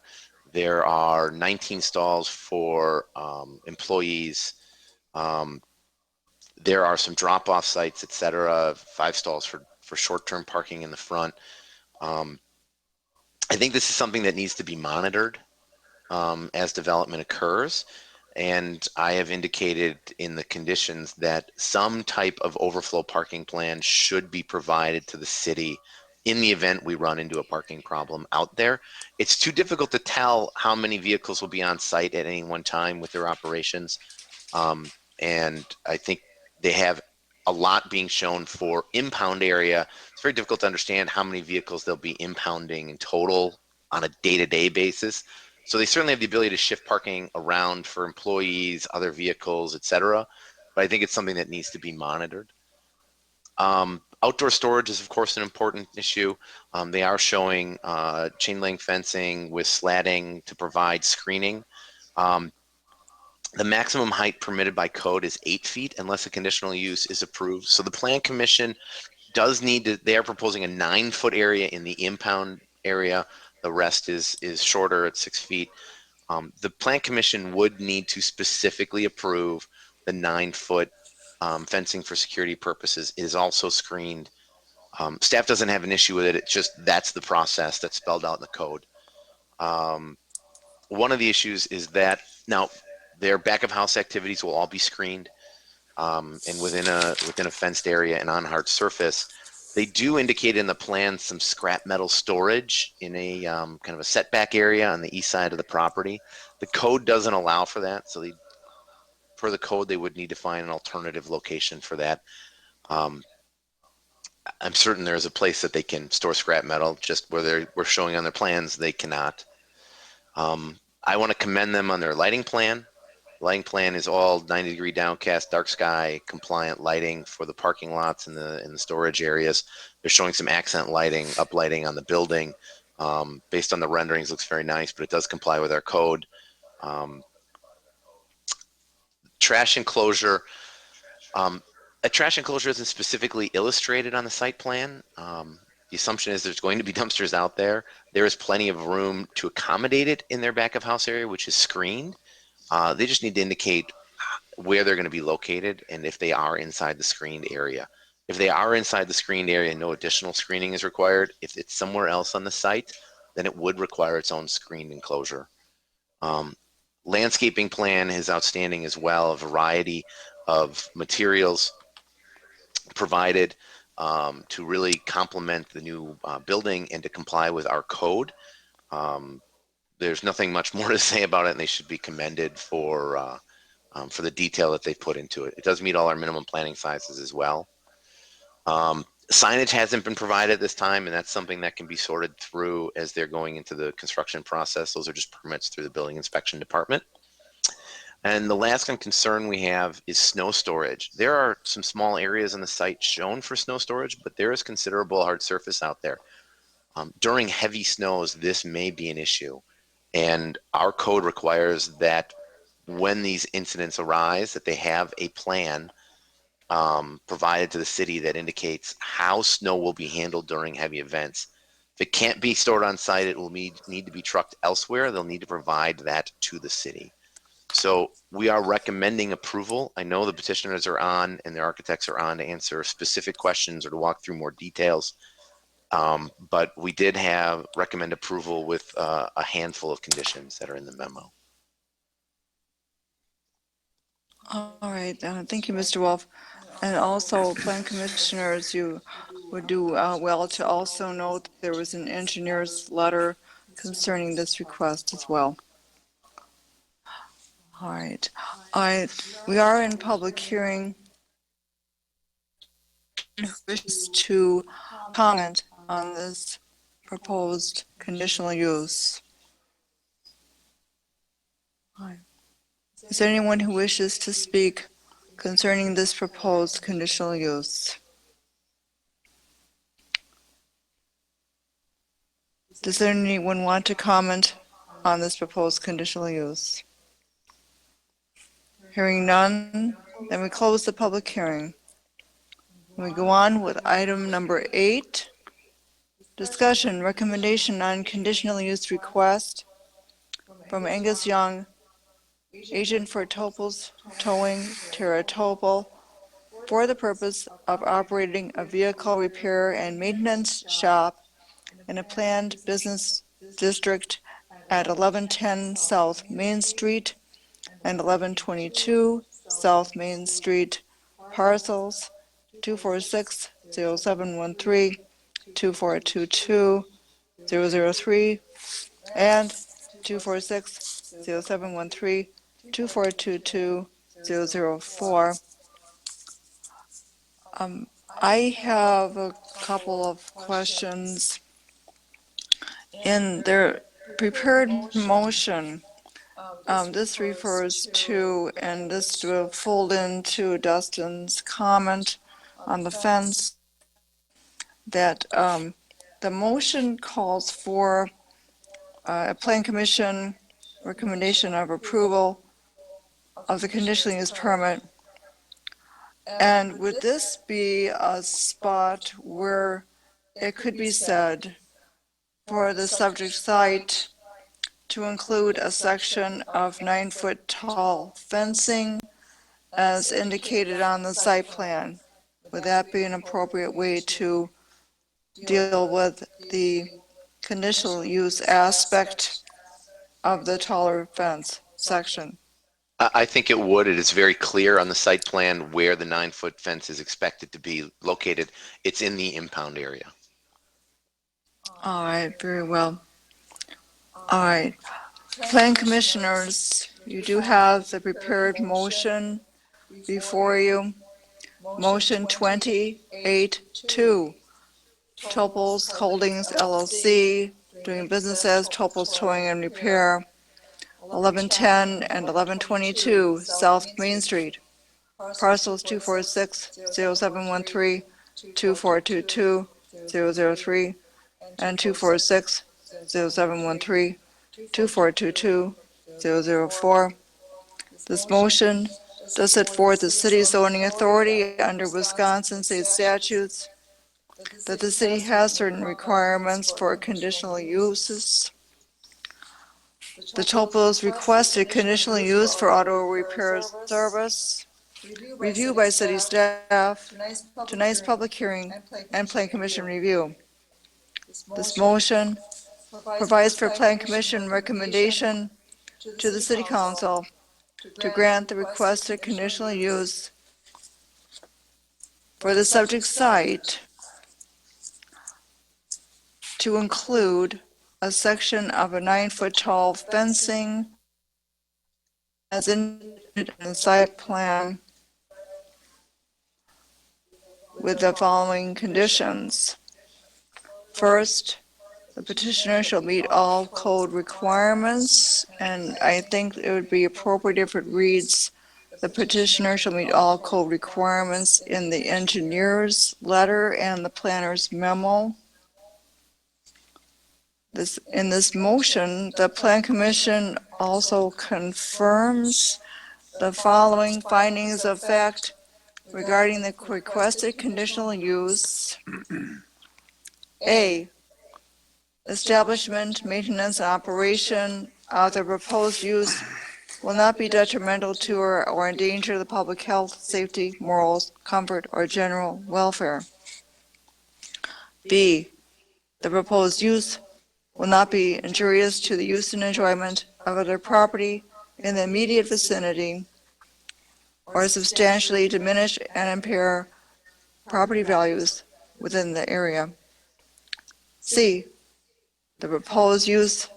Speaker 6: There are 19 stalls for employees. There are some drop-off sites, et cetera, 5 stalls for short-term parking in the front. I think this is something that needs to be monitored as development occurs. And I have indicated in the conditions that some type of overflow parking plan should be provided to the city in the event we run into a parking problem out there. It's too difficult to tell how many vehicles will be on site at any one time with their operations. And I think they have a lot being shown for impound area. It's very difficult to understand how many vehicles they'll be impounding in total on a day-to-day basis. So they certainly have the ability to shift parking around for employees, other vehicles, et cetera. But I think it's something that needs to be monitored. Outdoor storage is, of course, an important issue. They are showing chain link fencing with slatting to provide screening. The maximum height permitted by code is 8 feet unless a conditional use is approved. So the Plan Commission does need to, they are proposing a 9-foot area in the impound area. The rest is shorter at 6 feet. The Plan Commission would need to specifically approve the 9-foot fencing for security purposes. It is also screened. Staff doesn't have an issue with it. It's just that's the process that's spelled out in the code. One of the issues is that now their back of house activities will all be screened and within a fenced area and on hard surface. They do indicate in the plan some scrap metal storage in a kind of a setback area on the east side of the property. The code doesn't allow for that, so per the code they would need to find an alternative location for that. I'm certain there's a place that they can store scrap metal, just where we're showing on their plans they cannot. I want to commend them on their lighting plan. Lighting plan is all 90-degree downcast, dark sky compliant lighting for the parking lots and the storage areas. They're showing some accent lighting, uplighting on the building. Based on the renderings, looks very nice, but it does comply with our code. Trash enclosure. A trash enclosure isn't specifically illustrated on the site plan. The assumption is there's going to be dumpsters out there. There is plenty of room to accommodate it in their back of house area, which is screened. They just need to indicate where they're going to be located and if they are inside the screened area. If they are inside the screened area, no additional screening is required. If it's somewhere else on the site, then it would require its own screened enclosure. Landscaping plan is outstanding as well. A variety of materials provided to really complement the new building and to comply with our code. There's nothing much more to say about it, and they should be commended for the detail that they've put into it. It does meet all our minimum planning sizes as well. Signage hasn't been provided at this time, and that's something that can be sorted through as they're going into the construction process. Those are just permits through the building inspection department. And the last concern we have is snow storage. There are some small areas on the site shown for snow storage, but there is considerable hard surface out there. During heavy snows, this may be an issue. And our code requires that when these incidents arise, that they have a plan provided to the city that indicates how snow will be handled during heavy events. If it can't be stored on site, it will need to be trucked elsewhere. They'll need to provide that to the city. So we are recommending approval. I know the petitioners are on and their architects are on to answer specific questions or to walk through more details. But we did recommend approval with a handful of conditions that are in the memo.
Speaker 1: All right, thank you, Mr. Wolf. And also, Plan Commissioners, you would do well to also note there was an engineer's letter concerning this request as well. All right, we are in public hearing. Who wishes to comment on this proposed conditional use? Is there anyone who wishes to speak concerning this proposed conditional use? Does anyone want to comment on this proposed conditional use? Hearing none, then we close the public hearing. We go on with item number 8. Discussion, recommendation on conditional use request from Angus-Young, agent for Topel's Towing, Topel, for the purpose of operating a vehicle repair and maintenance shop in a planned business district at 1110 South Main Street and 1122 South Main Street, parcels 246-0713, 2422-003, and 246-0713, 2422-004. I have a couple of questions. In their prepared motion, this refers to, and this will fold into Dustin's comment on the fence, that the motion calls for a plan commission recommendation of approval of the conditional use permit. And would this be a spot where it could be said for the subject site to include a section of 9-foot tall fencing as indicated on the site plan? Would that be an appropriate way to deal with the conditional use aspect of the taller fence section?
Speaker 6: I think it would. It is very clear on the site plan where the 9-foot fence is expected to be located. It's in the impound area.
Speaker 1: All right, very well. All right, plan commissioners, you do have the prepared motion before you. Motion 28-2, Topel's Holdings LLC, doing business as Topel's Towing and Repair, 1110 and 1122 South Main Street, parcels 246-0713, 2422-003, and 246-0713, 2422-004. This motion does set forth the city zoning authority under Wisconsin state statutes that the city has certain requirements for conditional uses. The Topels requested conditional use for auto repair service, review by city staff, tonight's public hearing, and plan commission review. This motion provides for plan commission recommendation to the city council to grant the requested conditional use for the subject site to include a section of a 9-foot tall fencing as indicated in the site plan with the following conditions. First, the petitioner shall meet all code requirements, and I think it would be appropriate if it reads, the petitioner shall meet all code requirements in the engineer's letter and the planner's memo. In this motion, the Plan Commission also confirms the following findings of fact regarding the requested conditional use. A, establishment, maintenance, and operation of the proposed use will not be detrimental to or endanger the public health, safety, morals, comfort, or general welfare. B, the proposed use will not be injurious to the use and enjoyment of other property in the immediate vicinity or substantially diminish and impair property values within the area. C, the proposed use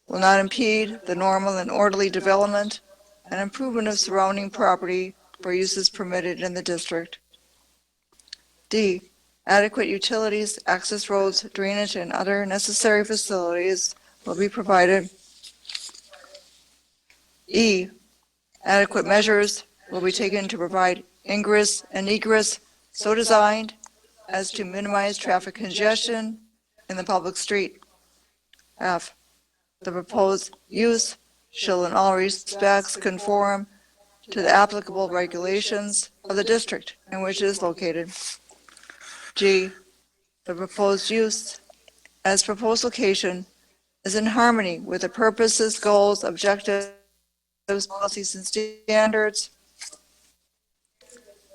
Speaker 1: will not impede the normal and orderly development and improvement of surrounding property for uses permitted in the district. D, adequate utilities, access roads, drainage, and other necessary facilities will be provided. E, adequate measures will be taken to provide ingress and egress so designed as to minimize traffic congestion in the public street. F, the proposed use shall in all respects conform to the applicable regulations of the district in which it is located. G, the proposed use as proposed location is in harmony with the purposes, goals, objectives, policies, and standards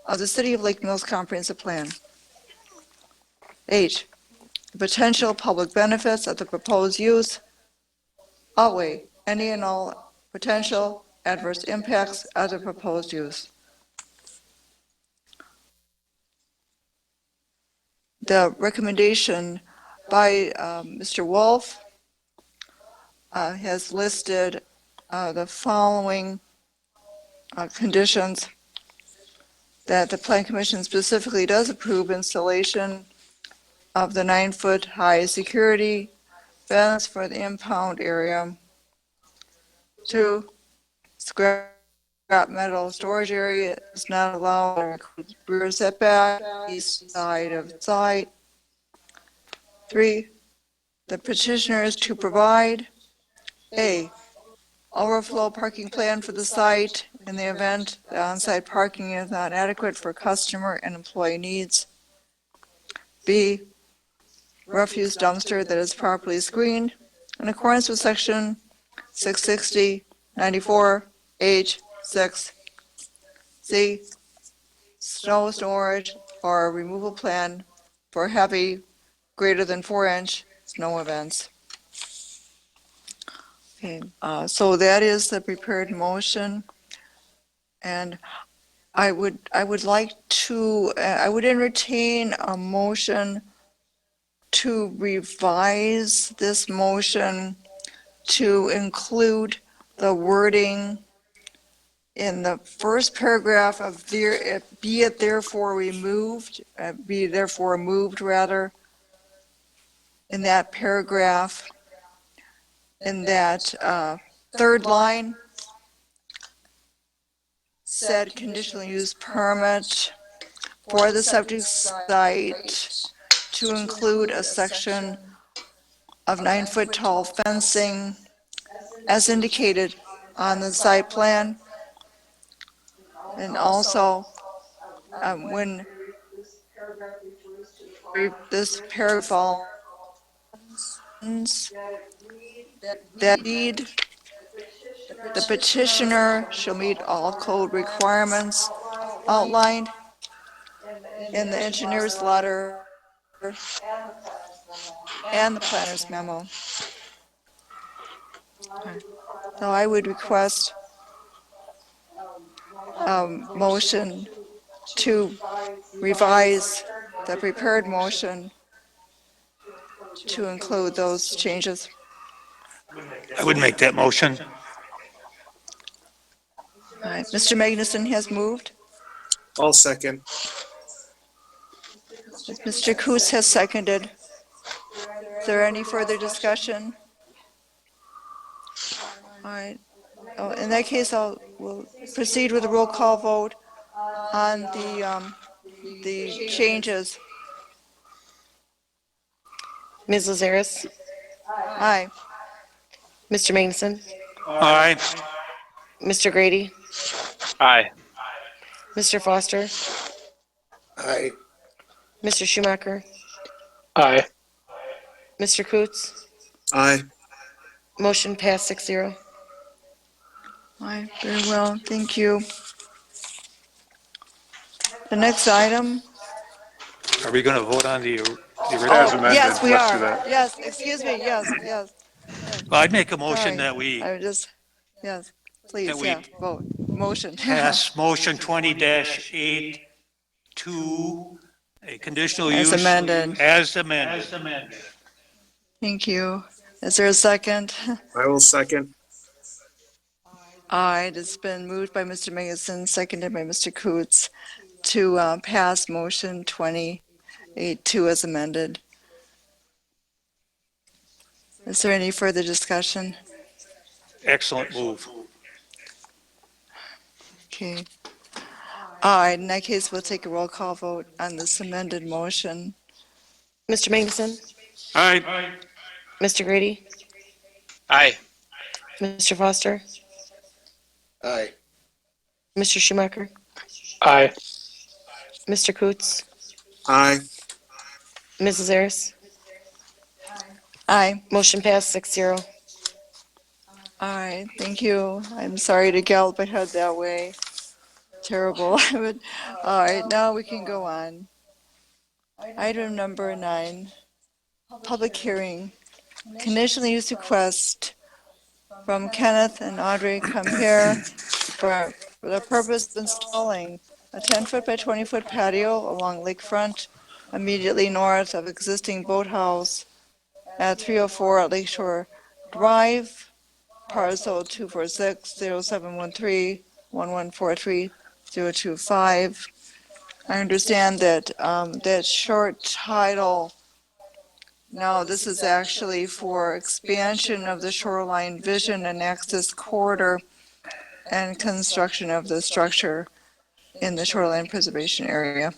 Speaker 1: of the City of Lake Mills Comprehensive Plan. H, the potential public benefits of the proposed use outweigh any and all potential adverse impacts of the proposed use. The recommendation by Mr. Wolf has listed the following conditions that the Plan Commission specifically does approve: installation of the 9-foot high security fence for the impound area. 2, scrap metal storage area is not allowed or includes rear setback, east side of site. 3, the petitioner is to provide A, overflow parking plan for the site in the event the on-site parking is not adequate for customer and employee needs. B, refuse dumpster that is properly screened in accordance with section 660, 94, H6. C, snow storage or removal plan for heavy greater than 4-inch snow events. Okay, so that is the prepared motion, and I would like to, I would entertain a motion to revise this motion to include the wording in the first paragraph of be it therefore removed, be therefore moved rather, in that paragraph, in that third line, said conditional use permit for the subject site to include a section of 9-foot tall fencing as indicated on the site plan. And also, when this paragraph that read, the petitioner shall meet all code requirements outlined in the engineer's letter and the planner's memo. So I would request a motion to revise the prepared motion to include those changes.
Speaker 5: I would make that motion.
Speaker 1: All right, Mr. Magnuson has moved.
Speaker 3: I'll second.
Speaker 1: Mr. Coates has seconded. Is there any further discussion? All right. Oh, in that case, we'll proceed with a roll call vote on the changes.
Speaker 2: Ms. Lazaris,
Speaker 1: Aye.
Speaker 2: Mr. Magnuson,
Speaker 5: Aye.
Speaker 2: Mr. Grady,
Speaker 10: Aye.
Speaker 2: Mr. Foster,
Speaker 3: Aye.
Speaker 2: Mr. Schumacher,
Speaker 4: Aye.
Speaker 2: Mr. Coates.
Speaker 3: Aye.
Speaker 2: Motion passed 6-0.
Speaker 1: All right, very well, thank you. The next item.
Speaker 5: Are we going to vote on the original?
Speaker 1: Yes, we are. Yes, excuse me, yes.
Speaker 5: Well, I'd make a motion
Speaker 1: Sorry.
Speaker 5: that we
Speaker 1: I just, yes, please,
Speaker 5: That we
Speaker 1: yeah, vote, motion.
Speaker 5: pass motion 20-8 to a conditional
Speaker 1: As
Speaker 5: use.
Speaker 1: amended.
Speaker 5: As amended.
Speaker 1: Thank you. Is there a second?
Speaker 3: I will second.
Speaker 1: All right, it's been moved by Mr. Magnuson, seconded by Mr. Coates to pass motion 28-2 as amended. Is there any further discussion?
Speaker 5: Excellent move.
Speaker 1: Okay. All right, in that case, we'll take a roll call vote on this amended motion.
Speaker 2: Mr. Magnuson,
Speaker 5: Aye.
Speaker 2: Mr. Grady,
Speaker 10: Aye.
Speaker 2: Mr. Foster,
Speaker 3: Aye.
Speaker 2: Mr. Schumacher,
Speaker 4: Aye.
Speaker 2: Mr. Coates,
Speaker 3: Aye.
Speaker 2: Ms. Lazarus.
Speaker 1: Aye.
Speaker 2: Motion passed 6-0.
Speaker 1: All right, thank you. I'm sorry to gallop ahead that way. Terrible. But, all right, now we can go on. Item number 9, public hearing. Conditional use request from Kenneth and Audrey Compere for the purpose of installing a 10-foot by 20-foot patio along lakefront immediately north of existing boathouse at 304 Lakeshore Drive, parcel 246-0713-1143-025. I understand that that short title, no, this is actually for expansion of the shoreline vision and access corridor and construction of the structure in the shoreline preservation area.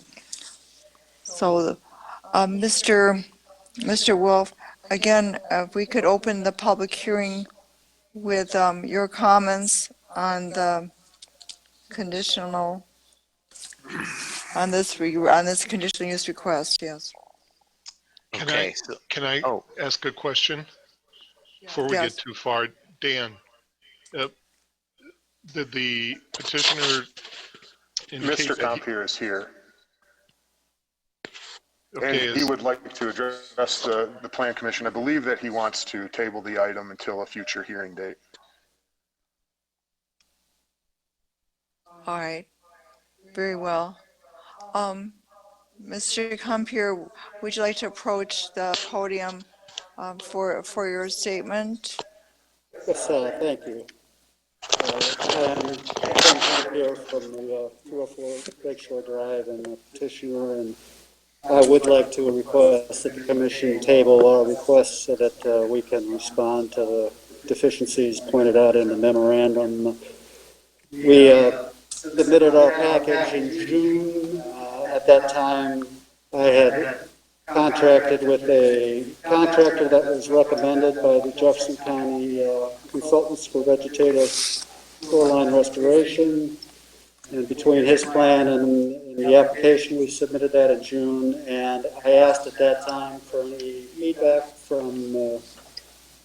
Speaker 1: So, Mr. Wolf, again, if we could open the public hearing with your comments on the conditional, on this conditional use request, yes.
Speaker 6: Okay, so,
Speaker 7: Can I
Speaker 6: oh,
Speaker 7: ask a question before we
Speaker 1: Yes.
Speaker 7: get too far? Dan, did the petitioner indicate
Speaker 11: Mr.
Speaker 7: that
Speaker 11: Compere is here,
Speaker 7: okay,
Speaker 11: and he would like to address the Plan Commission. I believe that he wants to table the item until a future hearing date.
Speaker 1: All right, very well. Mr. Compere, would you like to approach the podium for your statement?
Speaker 12: Yes, thank you. I'm Ken here from the 204 Lakeshore Drive and the petitioner, and I would like to request that the commission table our request so that we can respond to the deficiencies pointed out in the memorandum. We submitted our package in June. At that time, I had contracted with a contractor that was recommended by the Jefferson County Consultants for Vegetative Shoreline Restoration. And between his plan and the application, we submitted that in June. And I asked at that time for any feedback from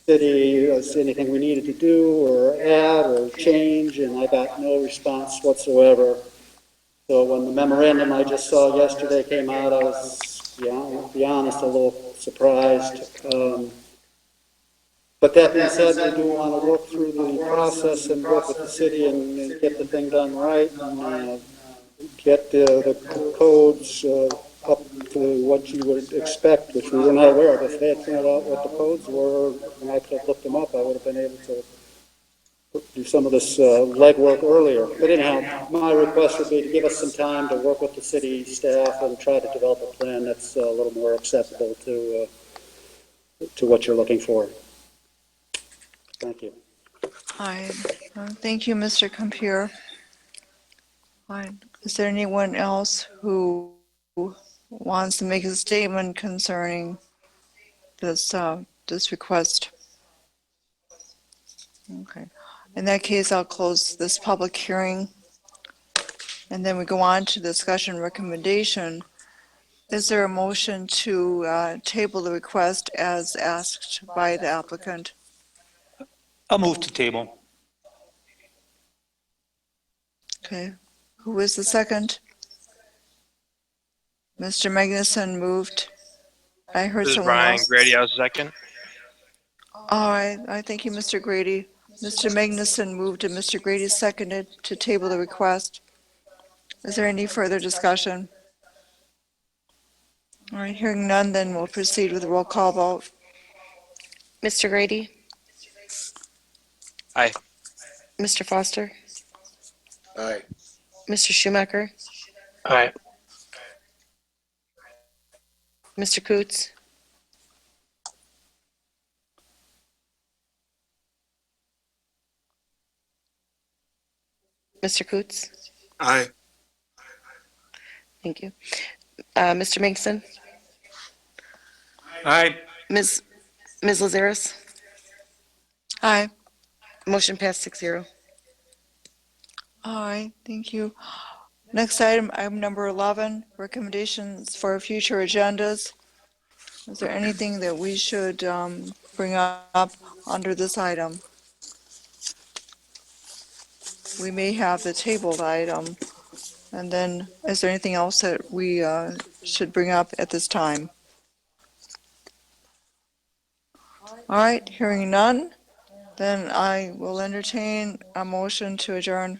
Speaker 12: city, is anything we needed to do or add or change, and I got no response whatsoever. So when the memorandum I just saw yesterday came out, I was, to be honest, a little surprised. But that being said, we do want to work through the process and work with the city and get the thing done right and get the codes up to what you would expect, which we were not aware of. If they had pointed out what the codes were, and I could have looked them up, I would have been able to do some of this legwork earlier. But anyhow, my request would be to give us some time to work with the city staff and try to develop a plan that's a little more acceptable to what you're looking for. Thank you.
Speaker 1: Hi, thank you, Mr. Compere. Is there anyone else who wants to make a statement concerning this this request? Okay. In that case, I'll close this public hearing. And then we go on to discussion recommendation. Is there a motion to table the request as asked by the applicant?
Speaker 5: I'll move to table.
Speaker 1: Okay. Who is the second? Mr. Magnuson moved. I heard
Speaker 10: This is
Speaker 1: someone
Speaker 10: Ryan
Speaker 1: else.
Speaker 10: Grady, I was second.
Speaker 1: All right. I thank you, Mr. Grady. Mr. Magnuson moved and Mr. Grady seconded to table the request. Is there any further discussion? All right, hearing none, then we'll proceed with a roll call vote.
Speaker 2: Mr. Grady?
Speaker 10: Aye.
Speaker 2: Mr. Foster?
Speaker 3: Aye.
Speaker 2: Mr. Schumacher?
Speaker 4: aye.
Speaker 2: Mr. Coots? Mr. Coots?
Speaker 3: Aye.
Speaker 2: Thank you. Mr. Mason?
Speaker 5: Aye.
Speaker 2: Ms. Lazarus?
Speaker 1: Aye.
Speaker 2: Motion passed 6-0.
Speaker 1: All right, thank you. Next item, item number 11, recommendations for future agendas. Is there anything that we should bring up under this item? We may have the tabled item. And then, is there anything else that we should bring up at this time? All right, hearing none, then I will entertain a motion to adjourn.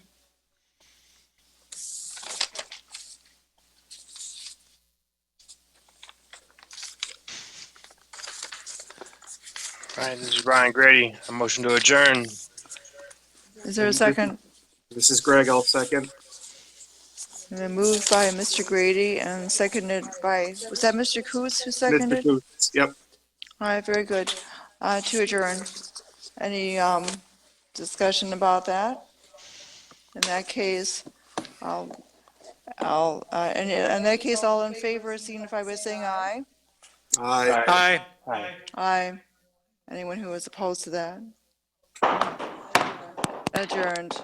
Speaker 10: All right, this is Brian Grady. A motion to adjourn.
Speaker 1: Is there a second?
Speaker 3: This is Greg, I'll second.
Speaker 1: And then moved by Mr. Grady and seconded by, was that Mr. Coos who
Speaker 3: Mr.
Speaker 1: seconded?
Speaker 3: Coots, yep.
Speaker 1: All right, very good. To adjourn. Any discussion about that? In that case, in that case, all in favor signify by saying aye.
Speaker 3: Aye.
Speaker 5: Aye.
Speaker 1: Aye. Anyone who is opposed to that? Adjourned.